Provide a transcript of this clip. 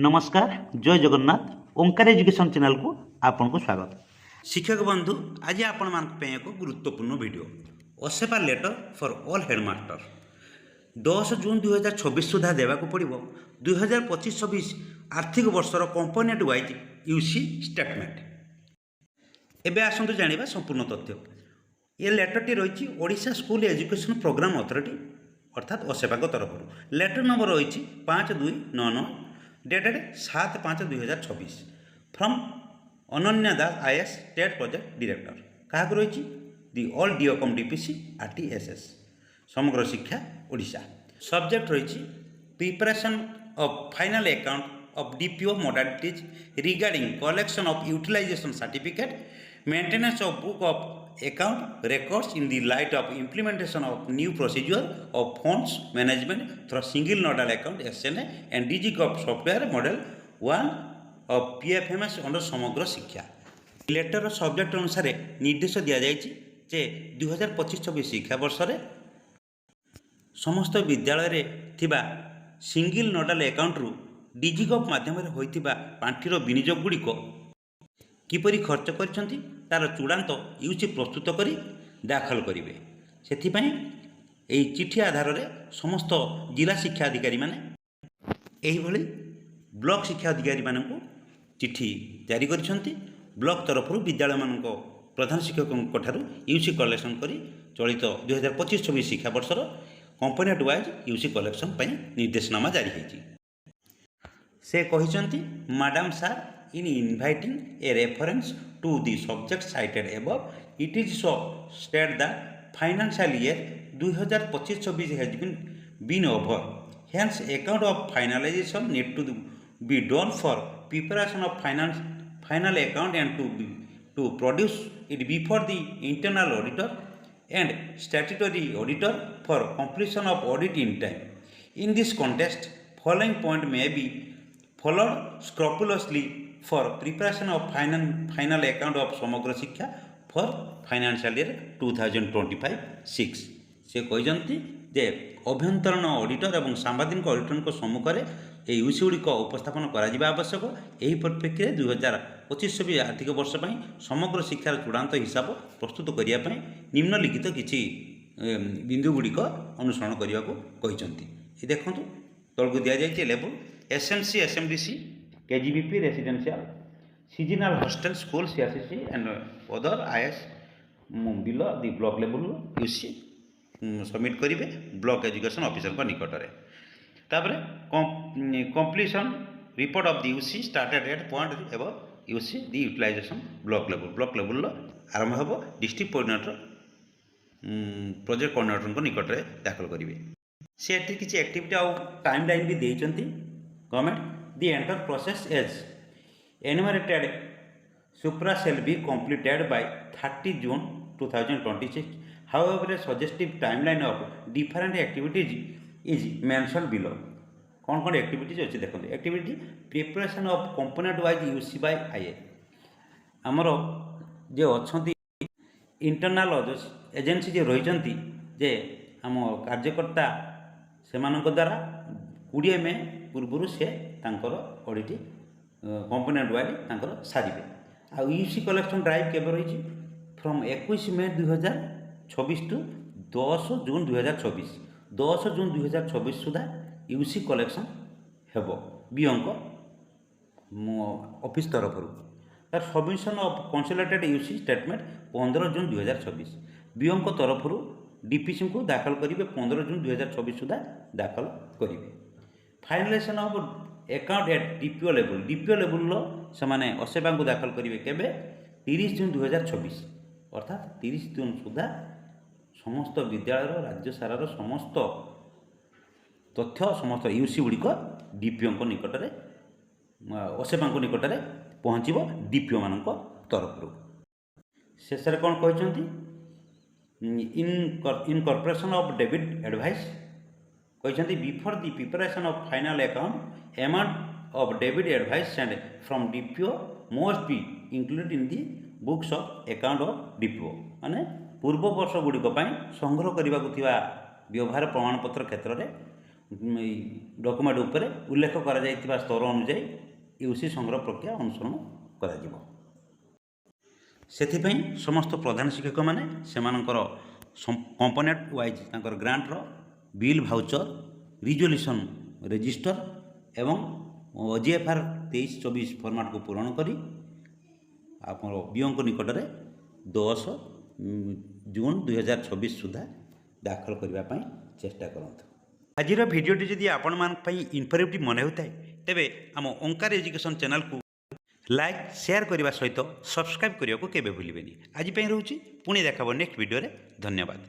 नमस्कार जय जगन्नाथ ओंकार education channel को आपन को स्वागत। शिक्षक बंधु आज आपण मान एक गुरुत्वपूर्ण video OSEPA letter for all headmaster 10 June 2026 सुधा देवाक पड़ो 2025-26 आर्थिक वर्षर कंपोनेंट वाइज यूसी स्टेटमेंट। एबे आसंतु जानिबा संपूर्ण तथ्य। ये लेटरटी रही Odisha school education programme authority अर्थात असेपा तरफ। लेटर नंबर रही 5299 dated 7/5/2026 from Ananya Das IAS state project director. क्या रही the all DEO cum DPC RTSS Samagra Shiksha Odisha. Subject रही preparation of final account of DPO modalities regarding collection of utilisation certificate maintenance of book of account records in the light of implementation of new procedure of funds management through single nodal account SNA and DigiGov software model 1 of PFMS under समग्र शिक्षा। Letter subject अनुसार निर्देश दि जाएगी जे 2025-26 शिक्षा वर्ष रे समस्त विद्यालय थिबा सिंगल नोडाल अकाउंट रु डिजिगव माध्यम होइतिबा पांठीर विनियोग गुड़िक किपरि खर्च करछंती तार चूड़ांत यूसी प्रस्तुत करी दाखल करेंगे। से चिठी आधार रे समस्त जिला शिक्षा अधिकारी माने ब्लॉक शिक्षा अधिकारी मानक चिठी जारी करछंती। ब्लॉक तरफ विद्यालय मानक प्रधान शिक्षकों ठारू यूसी कलेक्शन करी चलित 2025-26 शिक्षा वर्षर कंपोनेंट वाइज यूसी कलेक्शन पई निर्देशनामा जारी होईची। से कहिसंती madam sir in inviting a reference to the subject cited above, it is so state that financial year 2025-26 has been over. Hence, account of finalization need to be done for preparation of final account and to produce it before the internal auditor and statutory auditor for completion of audit in time. In this context, following point may be followed scrupulously for preparation of final account of समग्र शिक्षा for financial year 2025-6। से कहते जे अभ्यंतरण auditor और सांबादिक auditor सम्मुखें ये UC गुड़िक उपस्थापन करा आवश्यक। यही परिप्रेक्षी 2025-26 आर्थिक वर्ष पर समग्र शिक्षार चूड़ांत हिसाब प्रस्तुत करने निम्नलिखित किसी बिंदु गुड़िक अनुसरण करने को देखो तौक दि जाए level SNC SMDC KGBV residential seasonal hostel school CRCC and other IAS below the block level UC submit करेंगे ब्लॉक एजुकेशन ऑफिसर को निकट में। तापर completion report of the UC started at point above UC the utilisation block level आरंभ हो district coordinator project coordinator को निकट में दाखल करेंगे। से किसी एक्टिविटी आउ टाइम लाइन भी देइचंती government. The entire process as enumerated supra shall be completed by 30 June 2026. However, a suggestive timeline of different activities is mentioned below. कौन एक्टिविटीज अच्छी देखते activity preparation of component wise UC by IA आमर जे अच्छा internal agency जे रही जे आम कार्यकर्ता से द्वारा 20 मे पूर्व से ऑडिट कंपोनेंट वाइज सारे आ यूसी कलेक्शन ड्राइव केवे रही from 21 May 2026 to 10 June 2026। 10 June 2026 सुधा यूसी कलेक्शन हेब बीओंक ऑफिस तरफ तार submission of consolidated UC statement 15 June 2026 बीओंक तरफ डीपीसी को दाखल करेंगे 15 जून 2026 सुधा दाखल करेंगे। Finalisation of account at DPO level से असेपा को दाखल करेंगे केवे 30 जून 2026 अर्थात 30 जून सुधा समस्त विद्यालय राज्य सारार समस्त तथ्य समस्त यूसी गुड़िक डीपीओ निकट में असेपा निकट में पहुँचब डीपीओ मान तरफ। शेष कौन कहते इनकॉर्पोरेशन ऑफ डेबिट एडवाइस कहते before the preparation of final account amount of debit advice and from DPO must be included in the books of account of DPO माने पूर्व वर्ष गुड़िक संग्रह करने व्यवहार प्रमाणपत्र क्षेत्र में এই ଡକୁମେଣ୍ଟ ଉପରେ ଉଲ୍ଲେଖ କରାଯାଇଥିବା ସ୍ତର ଅନୁଯାୟୀ ୟୁସି ସଂଗ୍ରହ ପ୍ରକ୍ରିୟା ଅନୁସରଣ କରାଯିବ। ସେଥିପାଇଁ ସମସ୍ତ ପ୍ରଧାନ ଶିକ୍ଷକମାନେ ସେମାନଙ୍କର କମ୍ପୋନେଣ୍ଟ ୱାଇଜ୍ ତାଙ୍କର ଗ୍ରାଣ୍ଟର ବିଲ୍ ଭାଉଚର, ରିଜୋଲ୍ୟୁସନ୍ ରେଜିଷ୍ଟର ଏବଂ OGFR 23-24 ଫର୍ମାଟକୁ ପୂରଣ କରି ଆମର ବିଓଙ୍କ ନିକଟରେ 10 ଜୁନ୍ 2026 ସୁଦ୍ଧା ଦାଖଲ କରିବା ପାଇଁ ଚେଷ୍ଟା କରନ୍ତୁ। ଆଜିର ଭିଡ଼ିଓଟି ଯଦି ଆପଣମାନଙ୍କ ପାଇଁ ଇନଫର୍ମେଟିଭ୍ ମନେ ହେଉଥାଏ ତେବେ ଆମ ଓଙ୍କାର ଏଜୁକେସନ୍ ଚ୍ୟାନେଲକୁ ଲାଇକ୍ ସେୟାର କରିବା ସହିତ ସବସ୍କ୍ରାଇବ୍ କରିବାକୁ କେବେ ଭୁଲିବେନି। ଆଜି ପାଇଁ ରହୁଛି, ପୁଣି ଦେଖାବ ନେକ୍ସଟ ଭିଡ଼ିଓରେ। ଧନ୍ୟବାଦ।